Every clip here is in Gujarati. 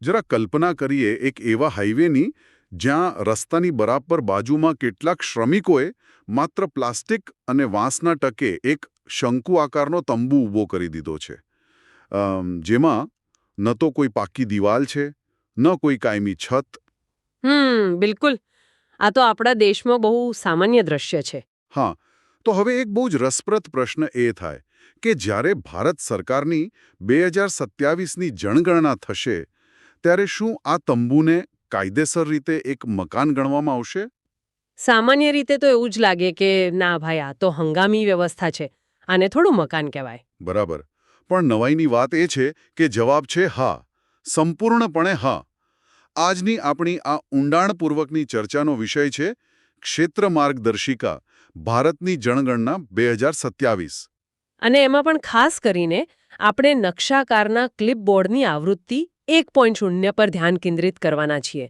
જરા કલ્પના કરીએ એક એવા હાઈવેની જ્યાં રસ્તાની બરાબર બાજુમાં કેટલાક શ્રમિકોએ માત્ર પ્લાસ્ટિક અને વાંસના ટકે એક શંકુ આકારનો તંબુ ઊભો કરી દીધો છે, જેમાં ન તો કોઈ પાકી દિવાલ છે, ન કોઈ કાયમી છત. બિલકુલ. આ તો આપણા દેશમાં બહુ સામાન્ય દ્રશ્ય છે. હા, તો હવે એક બહુ જ રસપ્રદ પ્રશ્ન એ થાય કે જ્યારે ભારત સરકારની 2027ની જનગણના થશે ત્યારે શું આ તંબુને કાયદેસર રીતે એક મકાન ગણવામાં આવશે? સામાન્ય રીતે તો એવું જ લાગે કે ના ભાઈ, આ તો હંગામી વ્યવસ્થા છે, આને થોડું મકાન કહેવાય. બરાબર. પણ નવાઈની વાત એ છે કે જવાબ છે હા, સંપૂર્ણપણે હા. આજની આપણી આ ઊંડાણપૂર્વકની ચર્ચાનો વિષય છે ક્ષેત્ર માર્ગદર્શિકા, ભારતની જનગણના 2027. અને એમાં પણ ખાસ કરીને આપણે નકશાકારના ક્લિપબોર્ડની આવૃત્તિ 1.0 પર ધ્યાન કેન્દ્રિત કરવાના છીએ.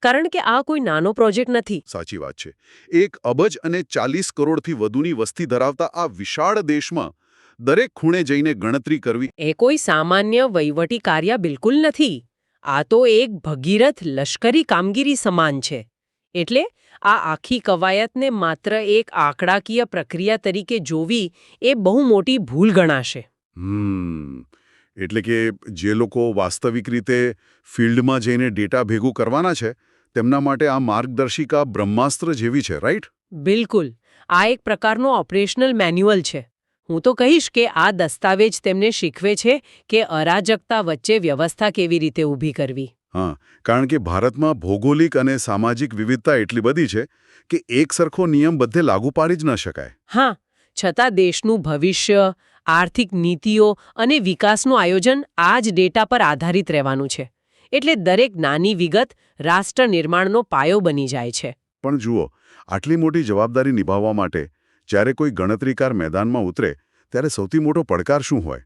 કારણ કે આ કોઈ નાનો પ્રોજેક્ટ નથી. સાચી વાત છે. 1 અબજ અને 40 કરોડથી વધુની વસ્તી ધરાવતા આ વિશાળ દેશમાં દરેક ખૂણે જઈને ગણતરી કરવી એ કોઈ સામાન્ય વહીવટી કાર્ય બિલકુલ નથી. આ તો એક ભગીરથ લશ્કરી કામગીરી સમાન છે. એટલે આ આખી કવાયતને માત્ર એક આંકડાકીય પ્રક્રિયા તરીકે જોવી એ બહુ મોટી ભૂલ ગણાશે. એટલે કે જે લોકો વાસ્તવિક રીતે ફિલ્ડમાં જઈને ડેટા ભેગું કરવાના છે તેમના માટે આ માર્ગદર્શિકા બ્રહ્માસ્ત્ર જેવી છે, રાઈટ? બિલકુલ. આ એક પ્રકારનો ઓપરેશનલ મેન્યુઅલ છે. હું તો કહીશ કે આ દસ્તાવેજ તેમને શીખવે છે કે અરાજકતા વચ્ચે વ્યવસ્થા કેવી રીતે ઊભી કરવી. હા, કારણ કે ભારતમાં ભૌગોલિક અને સામાજિક વિવિધતા એટલી બધી છે કે એક સરખો નિયમ બધે લાગુ પાડી જ ન શકાય. હા, છતાં દેશનું ભવિષ્ય, આર્થિક નીતિઓ અને વિકાસનું આયોજન આ જ ડેટા પર આધારિત રહેવાનું છે. એટલે દરેક નાની વિગત રાષ્ટ્ર નિર્માણનો પાયો બની જાય છે. પણ જુઓ, આટલી મોટી જવાબદારી નિભાવવા માટે જ્યારે કોઈ ગણતરીકાર મેદાનમાં ઉતરે ત્યારે સૌથી મોટો પડકાર શું હોય?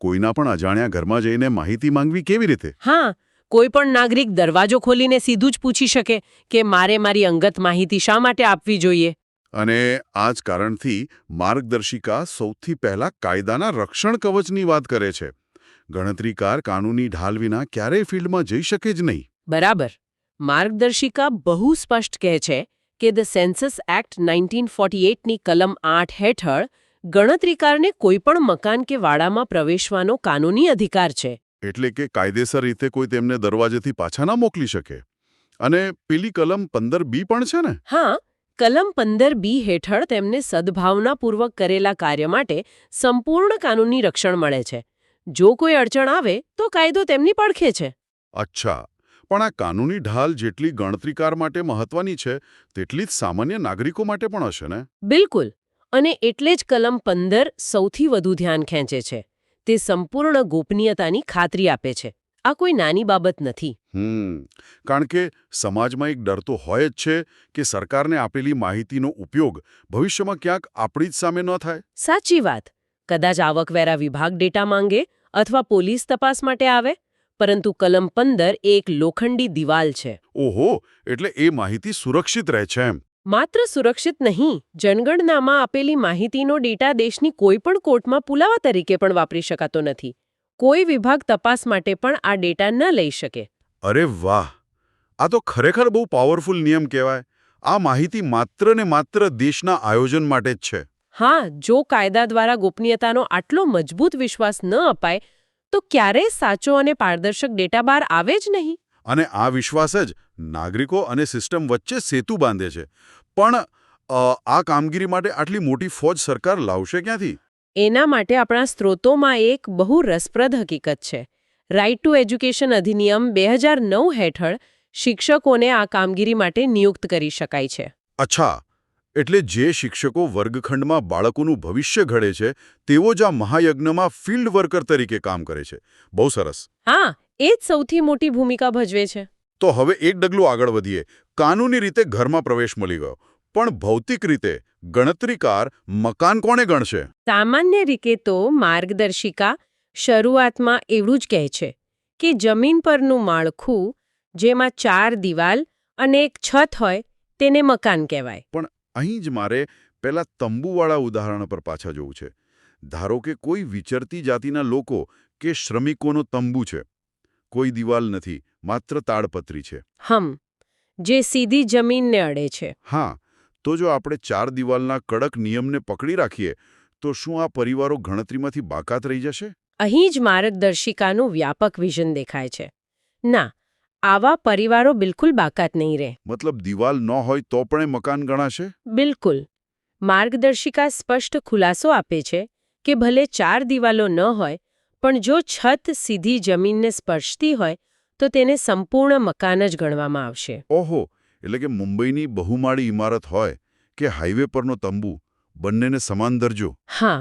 કોઈના પણ અજાણ્યા ઘરમાં જઈને માહિતી માંગવી કેવી રીતે? હા, કોઈ પણ નાગરિક દરવાજો ખોલીને સીધું જ પૂછી શકે કે મારે મારી અંગત માહિતી શા માટે આપવી જોઈએ. અને આ જ કારણથી માર્ગદર્શિકા સૌથી પહેલા કાયદાના રક્ષણ કવચની વાત કરે છે. ગણતરીકાર કાનૂની ઢાલ વિના ક્યારેય ફિલ્ડમાં જઈ શકે જ નહીં. બરાબર. માર્ગદર્શિકા બહુ સ્પષ્ટ કહે છે કે ધ સેન્સસ એક્ટ 1948ની કલમ 8 હેઠળ ગણતરીકારને કોઈપણ મકાન કે વાડામાં પ્રવેશવાનો કાનૂની અધિકાર છે. એટલે કે કાયદેસર રીતે કોઈ તેમને દરવાજેથી પાછા ના મોકલી શકે. અને પેલી કલમ 15B પણ છે ને? હા, કલમ 15B હેઠળ તેમને સદભાવનાપૂર્વક કરેલા કાર્ય માટે સંપૂર્ણ કાનૂની રક્ષણ મળે છે. જો કોઈ અડચણ આવે તો કાયદો તેમની પડખે છે. અચ્છા, પણ આ કાનૂની ઢાલ જેટલી ગણતરીકાર માટે મહત્વની છે તેટલી જ સામાન્ય નાગરિકો માટે પણ હશે ને? બિલકુલ. અને એટલે જ કલમ 15 સૌથી વધુ ધ્યાન ખેંચે છે. તે સંપૂર્ણ ગોપનીયતાની ખાતરી આપે છે. આ કોઈ નાની બાબત નથી. કારણ કે સમાજમાં એક ડર તો હોય જ છે કે સરકારને આપેલી માહિતીનો ઉપયોગ ભવિષ્યમાં ક્યાંક આપણી જ સામે ન થાય. સાચી વાત. કદાચ આવકવેરા વિભાગ ડેટા માંગે અથવા પોલીસ તપાસ માટે આવે, પરંતુ કલમ 15 એક લોખંડી દિવાલ છે. ઓહો, એટલે એ માહિતી સુરક્ષિત રહે છે એમ? માત્ર સુરક્ષિત નહીં, જનગણનામાં આપેલી માહિતીનો ડેટા દેશની કોઈ પણ કોર્ટમાં પુરાવા તરીકે પણ વાપરી શકાતો નથી. કોઈ વિભાગ તપાસ માટે પણ આ ડેટા ન લઈ શકે. અરે વાહ! આ તો ખરેખર બહુ પાવરફુલ નિયમ કહેવાય. આ માહિતી માત્ર ને માત્ર દેશના આયોજન માટે જ છે. હા, જો કાયદા દ્વારા ગોપનીયતાનો આટલો મજબૂત વિશ્વાસ ન અપાય તો ક્યારેય સાચો અને પારદર્શક ડેટા બહાર આવે જ નહીં. અને આ વિશ્વાસ જ નાગરિકો અને સિસ્ટમ વચ્ચે સેતુ બાંધે છે. પણ આ કામગીરી માટે આટલી મોટી ફોજ સરકાર લાવશે ક્યાંથી? એના માટે આપણા સ્ત્રોતોમાં એક બહુ રસપ્રદ હકીકત છે. રાઇટ ટુ એજ્યુકેશન અધિનિયમ 2009 હેઠળ શિક્ષકોને આ કામગીરી માટે નિયુક્ત કરી શકાય છે. અચ્છા, એટલે જે શિક્ષકો વર્ગખંડમાં બાળકોનું ભવિષ્ય ઘડે છે તેઓ જ આ મહાયજ્ઞમાં ફિલ્ડ વર્કર તરીકે કામ કરે છે. બહુ સરસ. હા, એ જ સૌથી મોટી ભૂમિકા ભજવે છે. તો હવે એક ડગલું આગળ વધીએ. કાનૂની રીતે ઘરમાં પ્રવેશ મળી ગયો, પણ ભૌતિક રીતે ગણતરીકાર મકાન કોને ગણશે? સામાન્ય રીતે તો માર્ગદર્શિકા શરૂઆતમાં એવું જ કહે છે કે જમીન પરનું માળખું જેમાં 4 દિવાલ અને એક છત હોય તેને મકાન કહેવાય. પણ અહીં જ મારે પેલા તંબુવાળા ઉદાહરણ પર પાછા જવું છે. ધારો કે કોઈ વિચરતી જાતિના લોકો કે શ્રમિકોનો તંબુ છે. કોઈ દિવાલ નથી, માત્ર તાડપત્રી છે. જે સીધી જમીનને અડે છે. હા, તો જો આપણે 4 દિવાલના કડક નિયમને પકડી રાખીએ તો શું આ પરિવારો ગણતરીમાંથી બાકાત રહી જશે? અહીં જ માર્ગદર્શિકાનું વ્યાપક વિઝન દેખાય છે. ના, આવા પરિવારો બિલકુલ બાકાત નહીં રહે. મતલબ દિવાલ ન હોય તો પણ એ મકાન ગણાશે? બિલકુલ. માર્ગદર્શિકા સ્પષ્ટ ખુલાસો આપે છે કે ભલે 4 દિવાલો ન હોય, પણ જો છત સીધી જમીનને સ્પર્શતી હોય તો તેને સંપૂર્ણ મકાન જ ગણવામાં આવશે. ઓહો, એટલે કે મુંબઈની બહુમાળી ઇમારત હોય કે હાઈવે પરનો તંબુ, બંનેને સમાન દરજ્જો. હા,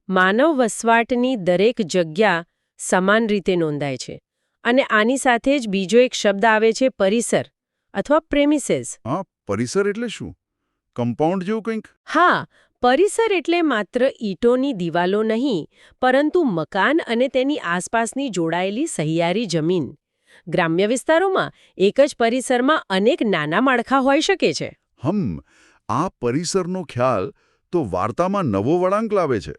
માનવ વસવાટની દરેક જગ્યા સમાન રીતે નોંધાય છે. અને આની સાથે જ બીજો એક શબ્દ આવે છે પરિસર અથવા પ્રેમિસેસ. હા, પરિસર એટલે શું? કમ્પાઉન્ડ જેવું કંઈક? હા, પરિસર એટલે માત્ર ઈંટોની દિવાલો નહીં, પરંતુ મકાન અને તેની આસપાસની જોડાયેલી સહિયારી જમીન. ગ્રામ્ય વિસ્તારોમાં એક જ પરિસરમાં અનેક નાના માળખા હોઈ શકે છે. આ પરિસરનો ખ્યાલ તો વાર્તામાં નવો વળાંક લાવે છે.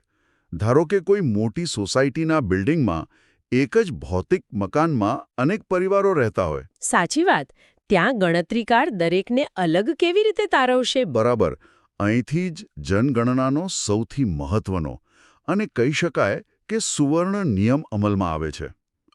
ધારો કે કોઈ મોટી સોસાયટીના બિલ્ડિંગમાં એક જ ભૌતિક મકાનમાં અનેક પરિવારો રહેતા હોય. સાચી વાત. ત્યાં ગણતરીકાર દરેકને અલગ કેવી રીતે તારવશે? બરાબર. અહીંથી જ જનગણનાનો સૌથી મહત્વનો અને કહી શકાય કે સુવર્ણ નિયમ અમલમાં આવે છે.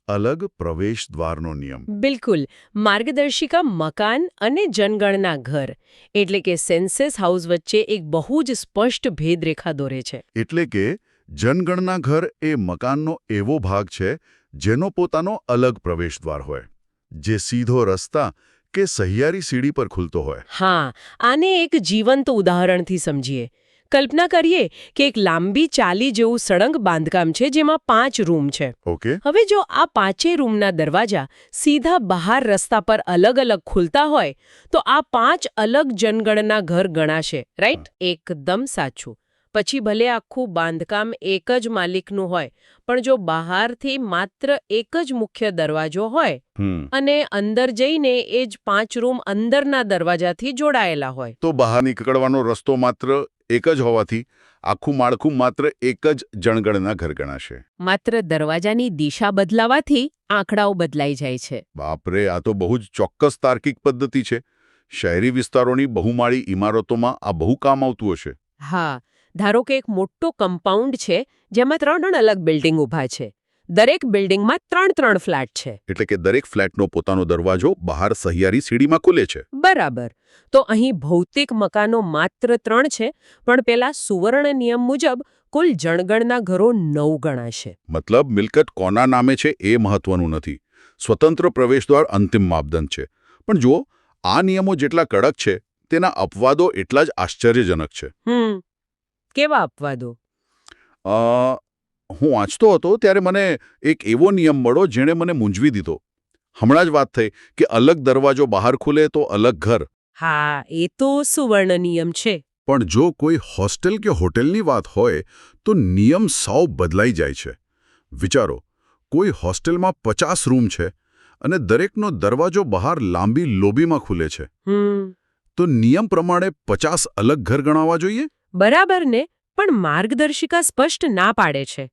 અલગ પ્રવેશ દ્વારનો નિયમ. બિલકુલ. માર્ગદર્શિકા મકાન અને જનગણના ઘર એટલે કે સેન્સસ હાઉસ વચ્ચે એક બહુ જ સ્પષ્ટ ભેદરેખા દોરે છે. એટલે કે જનગણના ઘર એ મકાનનો એવો ભાગ છે જેનો પોતાનો અલગ પ્રવેશદ્વાર હોય, જે સીધો રસ્તા કે સહિયારી સીડી પર ખુલતો હોય. હા, આને એક જીવંત ઉદાહરણથી સમજીએ. કલ્પના કરીએ કે એક લાંબી ચાલી જેવું સળંગ બાંધકામ છે જેમાં 5 રૂમ છે. ઓકે. હવે જો આ 5 રૂમના દરવાજા સીધા બહાર રસ્તા પર અલગ અલગ ખુલતા હોય તો આ 5 અલગ જનગણના ઘર ગણાશે, રાઈટ? એકદમ સાચું. પછી ભલે આખું બાંધકામ એક જ માલિકનું હોય, પણ જો બહારથી માત્ર એક જ મુખ્ય દરવાજો હોય અને અંદર જઈને એ જ 5 રૂમ અંદરના દરવાજાથી જોડાયેલા હોય, તો બહાર નીકળવાનો રસ્તો માત્ર એક જ હોવાથી આખું માળખું માત્ર એક જ જનગણના ઘર ગણાશે. માત્ર દરવાજાની દિશા બદલાવાથી આંકડાઓ બદલાઈ જાય છે. બાપરે, આ તો બહુ જ ચોક્કસ તાર્કિક પદ્ધતિ છે. શહેરી વિસ્તારોની બહુમાળી ઇમારતોમાં આ બહુ કામ આવતું હશે. હા, ધારો કે એક મોટો કમ્પાઉન્ડ છે જેમાં 3 અલગ બિલ્ડિંગ ઊભા છે. દરેક બિલ્ડિંગમાં 3 ફ્લેટ છે. એટલે કે દરેક ફ્લેટનો પોતાનો દરવાજો બહાર સહિયારી સીડીમાં ખુલે છે. બરાબર. તો અહીં ભૌતિક મકાનો માત્ર 3 છે, પણ પેલા સુવર્ણ નિયમ મુજબ કુલ જનગણના ઘરો 9 ગણાશે. મતલબ મિલકત કોના નામે છે એ મહત્વનું નથી. સ્વતંત્ર પ્રવેશદ્વાર અંતિમ માપદંડ છે. પણ જુઓ, આ નિયમો જેટલા કડક છે તેના અપવાદો એટલા જ આશ્ચર્યજનક છે. કેવા અપવાદો? હું વાંચતો હતો ત્યારે મને એક એવો નિયમ મળ્યો જેણે મને મૂંઝવી દીધો. હમણાં જ વાત થઈ કે અલગ દરવાજો બહાર ખુલે તો અલગ ઘર. હા, એ તો સુવર્ણ નિયમ છે. પણ જો કોઈ હોસ્ટેલ કે હોટેલની વાત હોય તો નિયમ સાવ બદલાઈ જાય છે. વિચારો, કોઈ હોસ્ટેલમાં 50 રૂમ છે અને દરેકનો દરવાજો બહાર લાંબી લોબીમાં ખુલે છે. તો નિયમ પ્રમાણે 50 અલગ ઘર ગણાવવા જોઈએ? બરાબર ને, પણ માર્ગદર્શિકા સ્પષ્ટ ના પાડે છે.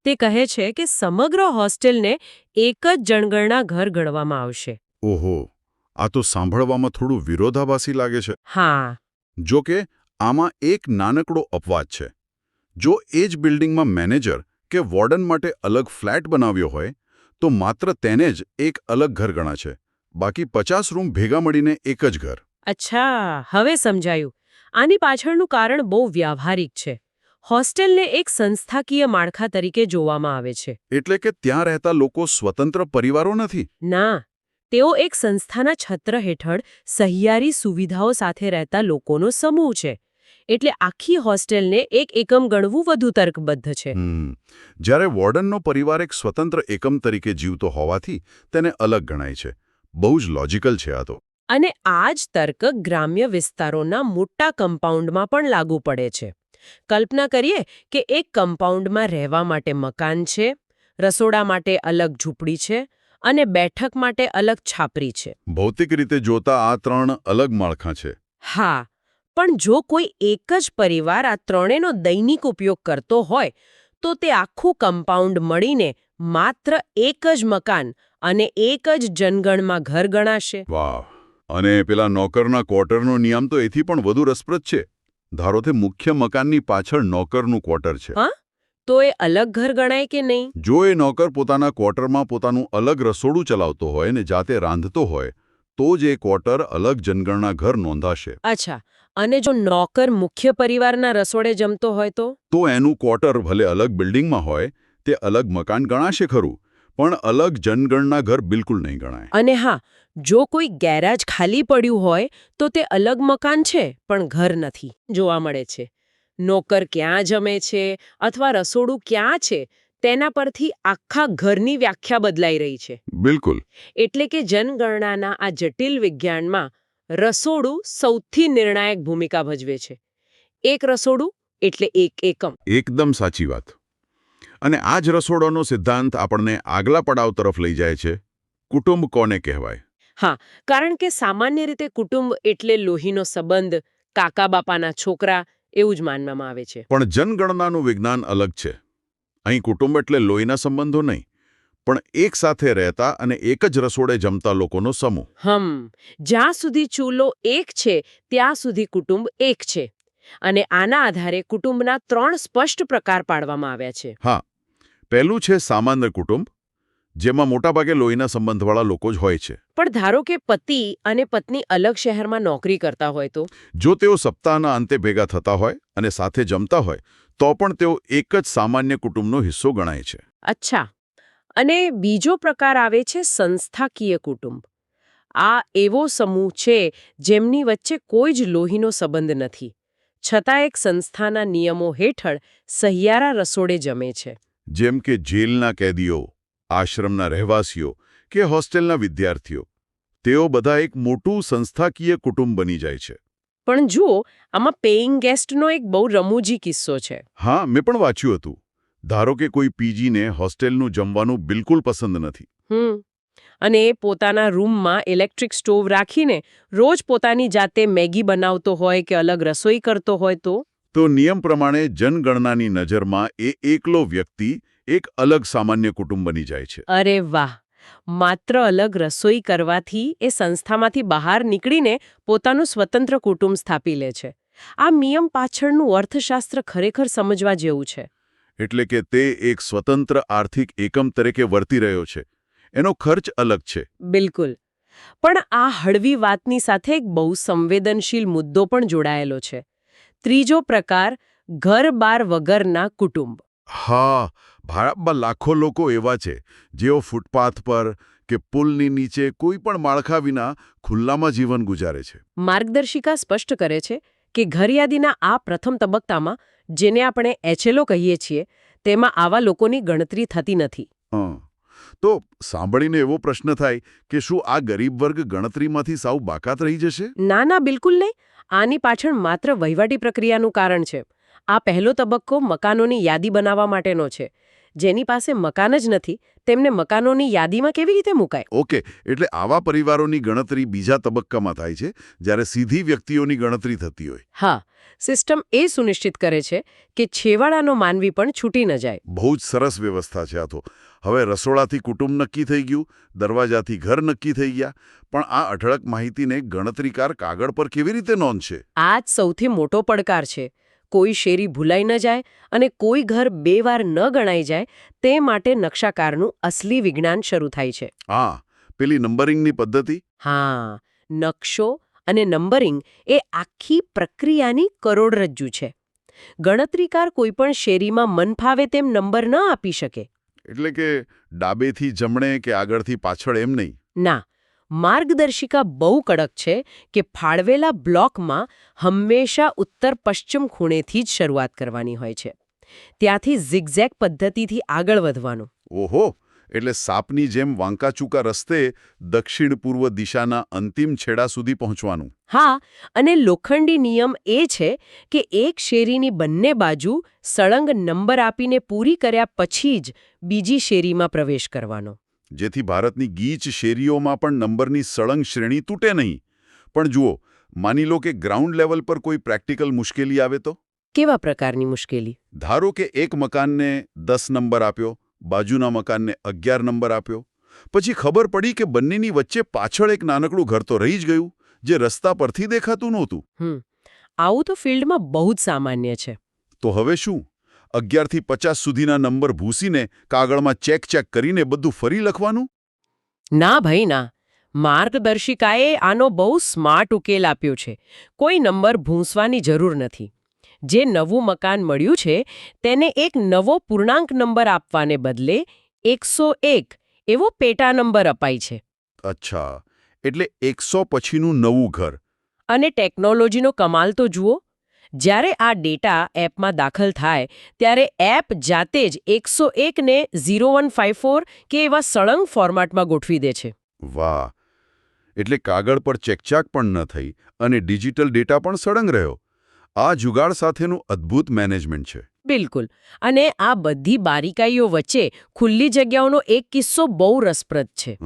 તે કહે છે કે સમગ્ર હોસ્ટેલને એક જ જનગણના ઘર ગણવામાં આવશે. ઓહો, આ તો સાંભળવામાં થોડું વિરોધાભાસી લાગે છે. હા. જો કે આમાં એક નાનકડો અપવાદ છે. જો એ જ બિલ્ડિંગમાં મેનેજર કે વોર્ડન માટે અલગ ફ્લેટ બનાવ્યો હોય તો માત્ર તેને જ એક અલગ ઘર ગણાશે. બાકી 50 રૂમ ભેગા મળીને એક જ ઘર. અચ્છા, હવે સમજાયું. આની પાછળનું કારણ બહુ વ્યાવહારિક છે. હોસ્ટેલને એક સંસ્થાકીય માળખા તરીકે જોવામાં આવે છે. એટલે કે ત્યાં રહેતા લોકો સ્વતંત્ર પરિવારો નથી? ના, તેઓ એક સંસ્થાના છત્ર હેઠળ સહિયારી સુવિધાઓ સાથે રહેતા લોકોનો સમૂહ છે. એટલે આખી હોસ્ટેલને એક એકમ ગણવું વધુ તર્કબદ્ધ છે. જ્યારે વોર્ડનનો પરિવાર એક સ્વતંત્ર એકમ તરીકે જીવતો હોવાથી તેને અલગ ગણાય છે. બહુ જ લોજિકલ છે આ તો. અને આ જ તર્ક ગ્રામ્ય વિસ્તારોના મોટા કમ્પાઉન્ડમાં પણ લાગુ પડે છે. કલ્પના કરીએ કે એક કમ્પાઉન્ડમાં રહેવા માટે મકાન છે, રસોડા માટે અલગ ઝૂંપડી છે અને બેઠક માટે અલગ છાપરી છે. ભૌતિક રીતે જોતા આ 3 અલગ માળખાં છે. હા, પણ જો કોઈ એક જ પરિવાર આ ત્રણેયનો દૈનિક ઉપયોગ કરતો હોય તો તે આખું કમ્પાઉન્ડ મળીને માત્ર એક જ મકાન અને એક જ જનગણમાં ઘર ગણાશે. વાહ! અને પેલા નોકરના ક્વાર્ટરનો નિયમ તો એથી પણ વધુ રસપ્રદ છે. ધારો કે મુખ્ય મકાનની પાછળ નોકરનું ક્વાર્ટર છે. હા, તો એ અલગ ઘર ગણાય કે નહીં? જો એ નોકર પોતાના ક્વાર્ટરમાં પોતાનું અલગ રસોડું ચલાવતો હોય ને જાતે રાંધતો હોય તો જ એ ક્વાર્ટર અલગ જનગણના ઘર નોંધાશે. અચ્છા, અને જો નોકર મુખ્ય પરિવારના રસોડે જમતો હોય તો એનું ક્વાર્ટર ભલે અલગ બિલ્ડિંગમાં હોય તે અલગ મકાન ગણાશે ખરું, પણ અલગ જનગણના ઘર બિલકુલ નહીં ગણાય. અને હા, જો કોઈ ગેરાજ ખાલી પડ્યું હોય તો તે અલગ મકાન છે પણ ઘર નથી જોવા મળે છે. નોકર ક્યાં જમે છે અથવા રસોડું ક્યાં છે તેના પરથી આખા ઘરની વ્યાખ્યા બદલાઈ રહી છે. બિલકુલ. એટલે કે જનગણનાના આ જટિલ વિજ્ઞાનમાં રસોડું સૌથી નિર્ણાયક ભૂમિકા ભજવે છે. એક રસોડું એટલે એક એકમ. એકદમ સાચી વાત. અને આ જ રસોડાનો સિદ્ધાંત આપણને આગલા પડાવ તરફ લઈ જાય છે. કુટુંબ કોને કહેવાય? હા, કારણ કે સામાન્ય રીતે કુટુંબ એટલે લોહીનો સંબંધ, કાકા બાપાના છોકરા એવું જ માનવામાં આવે છે. પણ જનગણનાનું વિજ્ઞાન અલગ છે. અહીં કુટુંબ એટલે લોહીના સંબંધો નહીં, પણ એક સાથે રહેતા અને એક જ રસોડે જમતા લોકોનો સમૂહ. જ્યાં સુધી ચૂલો એક છે ત્યાં સુધી કુટુંબ એક છે. અને આના આધારે કુટુંબના 3 સ્પષ્ટ પ્રકાર પાડવામાં આવ્યા છે. હા, પહેલું છે સામાન્ય કુટુંબ, જેમાં મોટાભાગે લોહીના સંબંધવાળા લોકો જ હોય છે. પણ ધારો કે પતિ અને પત્ની અલગ શહેરમાં નોકરી કરતા હોય તો? જો તેઓ સપ્તાહના અંતે ભેગા થતા હોય અને સાથે જમતા હોય તો પણ તેઓ એક જ સામાન્ય કુટુંબનો હિસ્સો ગણાય છે. અચ્છા. અને બીજો પ્રકાર આવે છે સંસ્થાકીય કુટુંબ. આ એવો સમૂહ છે જેમની વચ્ચે કોઈ જ લોહીનો સંબંધ નથી, છતાં એક સંસ્થાના નિયમો હેઠળ સહિયારા રસોડે જમે છે. જેમ કે જેલના કેદીઓ, આશ્રમના રહેવાસીઓ કે હોસ્ટેલના વિદ્યાર્થીઓ. તેઓ બધા એક મોટું સંસ્થાકીય કુટુંબ બની જાય છે. પણ જુઓ, આમાં પેઇંગ ગેસ્ટનો એક બહુ રમૂજી કિસ્સો છે. હા, મેં પણ વાંચ્યું હતું. ધારો કે કોઈ પીજીને હોસ્ટેલનું જમવાનું બિલકુલ પસંદ નથી. અને એ પોતાના રૂમમાં ઇલેક્ટ્રિક સ્ટોવ રાખીને રોજ પોતાની જાતે મેગી બનાવતો હોય કે અલગ રસોઈ કરતો હોય તો નિયમ પ્રમાણે જનગણનાની નજરમાં એ એકલો વ્યક્તિ એક અલગ સામાન્ય કુટુંબ બની જાય છે. અરે વાહ! માત્ર અલગ રસોઈ કરવાથી એ સંસ્થામાંથી બહાર નીકળીને પોતાનું સ્વતંત્ર કુટુંબ સ્થાપી લે છે. આ નિયમ પાછળનું અર્થશાસ્ત્ર ખરેખર સમજવા જેવું છે. એટલે કે તે એક સ્વતંત્ર આર્થિક એકમ તરીકે વર્તી રહ્યો છે. એનો ખર્ચ અલગ છે. બિલકુલ. પણ આ હળવી વાતની સાથે એક બહુ સંવેદનશીલ મુદ્દો પણ જોડાયેલો છે. ત્રીજો પ્રકાર, ઘર-બાર વગરના કુટુંબ. હા, ભારતમાં લાખો લોકો એવા છે જેઓ ફૂટપાથ પર કે પુલની નીચે કોઈ પણ માળખા વિના ખુલ્લામાં જીવન ગુજારે છે. માર્ગદર્શિકા સ્પષ્ટ કરે છે કે ઘરયાદીના આ પ્રથમ તબક્કામાં, જેને આપણે HLO કહીએ છીએ, તેમાં આવા લોકોની ગણતરી થતી નથી. તો સાંભળીને એવો પ્રશ્ન થાય કે શું આ ગરીબ વર્ગ ગણતરીમાંથી સાવ બાકાત રહી જશે? ના, બિલકુલ નહીં. આની પાછળ માત્ર વહીવટી પ્રક્રિયાનું કારણ છે. આ પહેલો તબક્કો મકાનોની યાદી બનાવવા માટેનો છે. જેની પાસે મકાન જ નથી તેમને મકાનોની યાદીમાં કેવી રીતે મુકાય? ઓકે, એટલે આવા પરિવારોની ગણતરી બીજા તબક્કામાં થાય છે, જ્યારે સીધી વ્યક્તિઓની ગણતરી થતી હોય. હા, સિસ્ટમ એ સુનિશ્ચિત કરે છે કે છેવાડાનો માનવી પણ છૂટી ન જાય. બહુ જ સરસ વ્યવસ્થા છે આ તો. હવે રસોડાથી કુટુંબ નક્કી થઈ ગયું, દરવાજાથી ઘર નક્કી થઈ ગયા, પણ આ અઢળક માહિતીને ગણતરીકાર કાગળ પર કેવી રીતે નોંધશે? આ જ સૌથી મોટો પડકાર છે. કોઈ શેરી ભૂલાઈ ન જાય અને કોઈ ઘર 2 વાર ન ગણાઈ જાય તે માટે નકશાકારનું અસલી વિજ્ઞાન શરૂ થાય છે. હા, પેલી નંબરિંગની પદ્ધતિ. હા, નકશો અને નંબરિંગ એ આખી પ્રક્રિયાની કરોડરજ્જુ છે. ગણતરીકાર કોઈપણ શેરીમાં મન ફાવે તેમ નંબર ન આપી શકે. એટલે કે ડાબેથી જમણે કે આગળથી પાછળ એમ નહીં. ના, માર્ગદર્શિકા બહુ કડક છે કે ફાળવેલા બ્લોકમાં હંમેશા ઉત્તર-પશ્ચિમ ખૂણેથી જ શરૂઆત કરવાની હોય છે. ત્યાંથી ઝિગઝેગ પદ્ધતિથી આગળ વધવાનું. ઓહો, એટલે સાપની જેમ વાંકાચૂકા રસ્તે દક્ષિણ-પૂર્વ દિશાના અંતિમ છેડા સુધી પહોંચવાનું. હા, અને લોખંડી નિયમ એ છે કે એક શેરીની બંને બાજુ સળંગ નંબર આપીને પૂરી કર્યા પછી જ બીજી શેરીમાં પ્રવેશ કરવાનો. જેથી ભારતની ગીચ શેરીઓમાં પણ નંબરની સળંગ શ્રેણી તૂટે નહીં. પણ જુઓ, માની લો કે ગ્રાઉન્ડ લેવલ પર કોઈ પ્રેક્ટિકલ મુશ્કેલી આવે તો? કેવા પ્રકારની મુશ્કેલી? ધારો કે એક મકાનને 10 નંબર આપ્યો બાજુના મકાનને 11 નંબર આપ્યો. પછી ખબર પડી કે બંનેની વચ્ચે પાછળ એક નાનકડું ઘર તો રહી જ ગયું, જે રસ્તા પરથી દેખાતું નહોતું. આવું તો ફિલ્ડમાં બહુ જ સામાન્ય છે. તો હવે શું? 11 થી 50 સુધીના નંબર ભૂસીને કાગળમાં ચેક કરીને બધું ફરી લખવાનું? ના ભાઈ ના. માર્ગદર્શિકાએ આનો બહુ સ્માર્ટ ઉકેલ આપ્યો છે. કોઈ નંબર ભૂંસવાની જરૂર નથી. જે નવું મકાન મળ્યું છે તેને એક નવો પૂર્ણાંક નંબર આપવાને બદલે 101 એવો પેટા નંબર અપાય છે. અચ્છા, એટલે 100 પછીનું નવું ઘર. અને ટેકનોલોજીનો કમાલ તો જુઓ. જ્યારે આ ડેટા એપમાં દાખલ થાય ત્યારે એપ જાતે જ 101 ને 0154 કે એવા સળંગ ફોર્મેટમાં ગોઠવી દે છે. વાહ! એટલે કાગળ પર ચેકચાક પણ ન થઈ અને ડિજિટલ ડેટા પણ સળંગ રહ્યો. આ જુગાડ સાથેનું અદ્ભુત મેનેજમેન્ટ છે. બિલકુલ. અને આ બધી બારીકાઈઓ વચ્ચે ખુલ્લી જગ્યાઓનો એક કિસ્સો બહુ રસપ્રદ છે.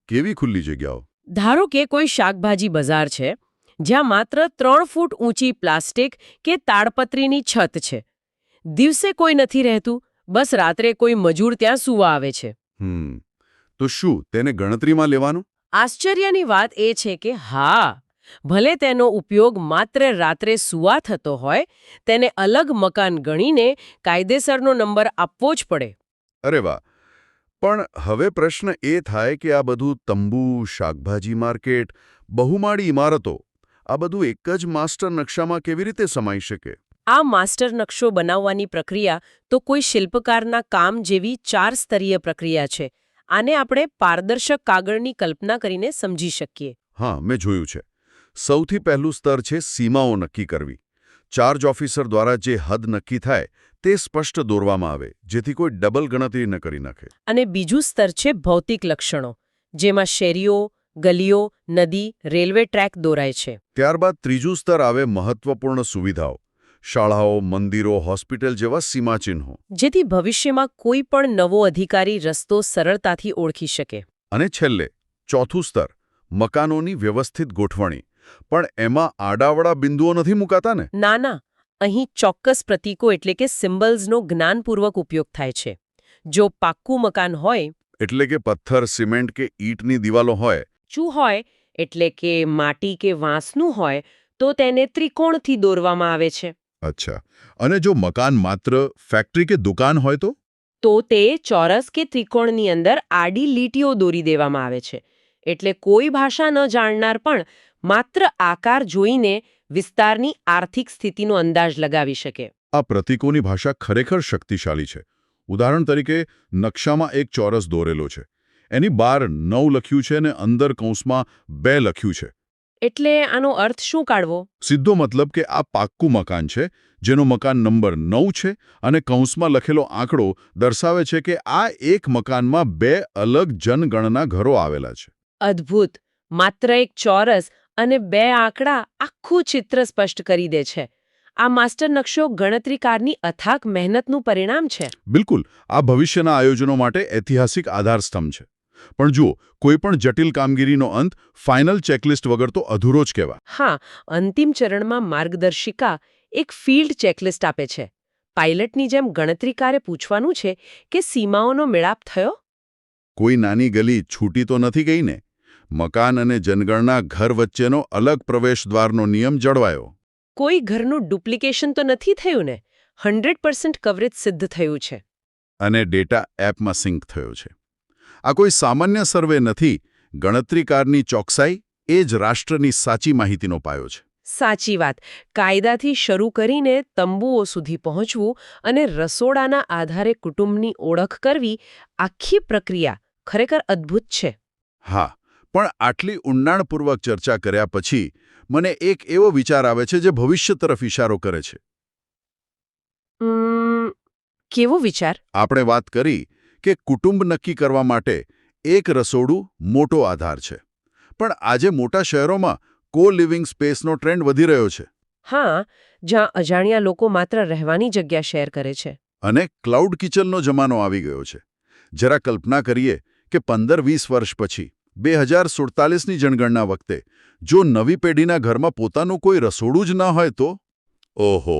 કેવી ખુલ્લી જગ્યાઓ? ધારો કે કોઈ શાકભાજી બજાર છે જ્યાં માત્ર 3 ફૂટ ઊંચી પ્લાસ્ટિક કે તાડપત્રીની છત છે. દિવસે કોઈ નથી રહેતું, બસ રાત્રે કોઈ મજૂર ત્યાં સૂવા આવે છે. તો શું તેને ગણતરીમાં લેવાનું? આશ્ચર્યની વાત એ છે કે હા, ભલે તેનો ઉપયોગ માત્ર રાત્રે સૂવા થતો હોય, તેને અલગ મકાન ગણીને કાયદેસરનો નંબર આપવો જ પડે. અરે વાહ! પણ હવે પ્રશ્ન એ થાય કે આ બધું તંબુ, શાકભાજી માર્કેટ, બહુમાળી ઇમારતો, આ બધું એક જ માસ્ટર નકશામાં કેવી રીતે સમાઈ શકે? આ માસ્ટર નકશો બનાવવાની પ્રક્રિયા તો કોઈ શિલ્પકારના કામ જેવી 4 સ્તરીય પ્રક્રિયા છે. આને આપણે પારદર્શક કાગળની કલ્પના કરીને સમજી શકીએ. હા, મેં જોયું છે. સૌથી પહેલું સ્તર છે સીમાઓ નક્કી કરવી. ચાર્જ ઓફિસર દ્વારા જે હદ નક્કી થાય તે સ્પષ્ટ દોરવામાં આવે, જેથી કોઈ ડબલ ગણતરી ન કરી નાખે. અને બીજું સ્તર છે ભૌતિક લક્ષણો, જેમાં શેરીઓ, ગલીઓ, નદી, રેલવે ટ્રેક દોરાય છે. ત્યારબાદ ત્રીજું સ્તર આવે મહત્વપૂર્ણ સુવિધાઓ. શાળાઓ, મંદિરો, હોસ્પિટલ જેવા સીમાચિહ્નો. જેથી ભવિષ્યમાં કોઈ પણ નવો અધિકારી રસ્તો સરળતાથી ઓળખી શકે. અને છેલ્લે ચોથું સ્તર, મકાનોની વ્યવસ્થિત ગોઠવણી. પણ એમાં આડાવડા બિંદુઓ નથી મુકાતા ને? ના ના, અહીં ચોક્કસ પ્રતીકો એટલે કે સિમ્બલ્સનો જ્ઞાનપૂર્વક ઉપયોગ થાય છે. જો પાક્કું મકાન હોય, એટલે કે પથ્થર, સિમેન્ટ કે ઈંટની દિવાલો હોય, હોય એટલે કે માટી કે વાંસનું હોય, તો તેને ત્રિકોણથી દોરવામાં આવે છે. અચ્છા, અને જો મકાન માત્ર ફેક્ટરી કે દુકાન હોય તો તે ચોરસ કે ત્રિકોણની અંદર આડી લીટીઓ દોરી દેવામાં આવે છે. એટલે કોઈ ભાષા ન જાણનાર પણ માત્ર આકાર જોઈને વિસ્તારની આર્થિક સ્થિતિનો અંદાજ લગાવી શકે. આ પ્રતીકોની ભાષા ખરેખર શક્તિશાળી છે. ઉદાહરણ તરીકે, નકશામાં એક ચોરસ દોરેલો છે. એની બહાર 9 લખ્યું છે અને અંદર કૌંસમાં 2 લખ્યું છે. એટલે આનો અર્થ શું કાઢવો? સીધો મતલબ કે આ પાક્કું મકાન છે, જેનો મકાન નંબર 9 છે, અને કૌંસમાં લખેલો આંકડો દર્શાવે છે કે આ એક મકાનમાં 2 અલગ જનગણના ઘરો આવેલા છે. અદ્ભુત! માત્ર એક ચોરસ અને 2 આંકડા આખું ચિત્ર સ્પષ્ટ કરી દે છે. આ માસ્ટર નકશો ગણતરીકારની અથાગ મહેનતનું પરિણામ છે. બિલકુલ, આ ભવિષ્યના આયોજનો માટે ઐતિહાસિક આધારસ્તંભ છે. પણ જુઓ, કોઈ પણ જટિલ કામગીરીનો અંત ફાઇનલ ચેકલિસ્ટ વગર તો અધૂરો જ કહેવાય. હા, અંતિમ ચરણમાં માર્ગદર્શિકા એક ફિલ્ડ ચેકલિસ્ટ આપે છે. પાયલટની જેમ ગણતરીકારે પૂછવાનું છે કે સીમાઓનો મેળાપ થયો? કોઈ નાની ગલી છૂટી તો નથી ગઈ ને? મકાન અને જનગણના ઘર વચ્ચેનો અલગ પ્રવેશદ્વારનો નિયમ જળવાયો? કોઈ ઘરનું ડુપ્લિકેશન તો નથી થયું ને? 100% કવરેજ સિદ્ધ થયું છે. અને ડેટા એપમાં સિંક થયો છે. આ કોઈ સામાન્ય સર્વે નથી. ગણતરીકારની ચોકસાઈ એ જ રાષ્ટ્રની સાચી માહિતીનો પાયો છે. સાચી વાત. કાયદાથી શરૂ કરીને તંબુઓ સુધી પહોંચવું અને રસોડાના આધારે કુટુંબની ઓળખ કરવી, આખી પ્રક્રિયા ખરેખર અદ્ભુત છે. હા, પણ આટલી ઊંડાણપૂર્વક ચર્ચા કર્યા પછી મને એક એવો વિચાર આવે છે જે ભવિષ્ય તરફ ઇશારો કરે છે. કેવો વિચાર? આપણે વાત કરી કે કુટુંબ નક્કી કરવા માટે એક રસોડું મોટો આધાર છે. પણ આજે મોટા શહેરોમાં કો-લિવિંગ સ્પેસનો ટ્રેન્ડ વધી રહ્યો છે. હા, જ્યાં અજાણ્યા લોકો માત્ર રહેવાની જગ્યા શેર કરે છે. અને ક્લાઉડ કિચનનો જમાનો આવી ગયો છે. જરા કલ્પના કરીએ કે 15-20 વર્ષ પછી 2047ની જનગણના વખતે જો નવી પેઢીના ઘરમાં પોતાનું કોઈ રસોડું જ ન હોય તો? ઓહો,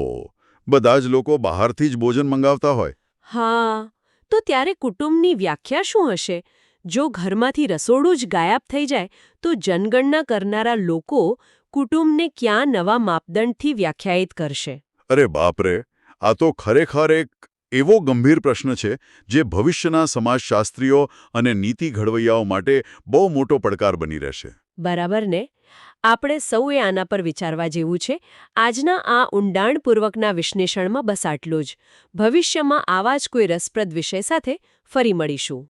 બધા જ લોકો બહારથી જ ભોજન મંગાવતા હોય. હા, તો ત્યારે કુટુંબની વ્યાખ્યા શું હશે? જો ઘરમાંથી રસોડું જ ગાયબ થઈ જાય તો જનગણના કરનારા લોકો કુટુંબને ક્યાં નવા માપદંડથી વ્યાખ્યાયિત કરશે? અરે બાપરે, આ તો ખરેખર એક એવો ગંભીર પ્રશ્ન છે જે ભવિષ્યના સમાજશાસ્ત્રીઓ અને નીતિ ઘડવૈયાઓ માટે બહુ મોટો પડકાર બની રહેશે. બરાબર ને? આપણે સૌએ આના પર વિચારવા જેવું છે. આજના આ ઊંડાણપૂર્વકના વિશ્લેષણમાં બસ આટલું જ. ભવિષ્યમાં આવા જ કોઈ રસપ્રદ વિષય સાથે ફરી મળીશું.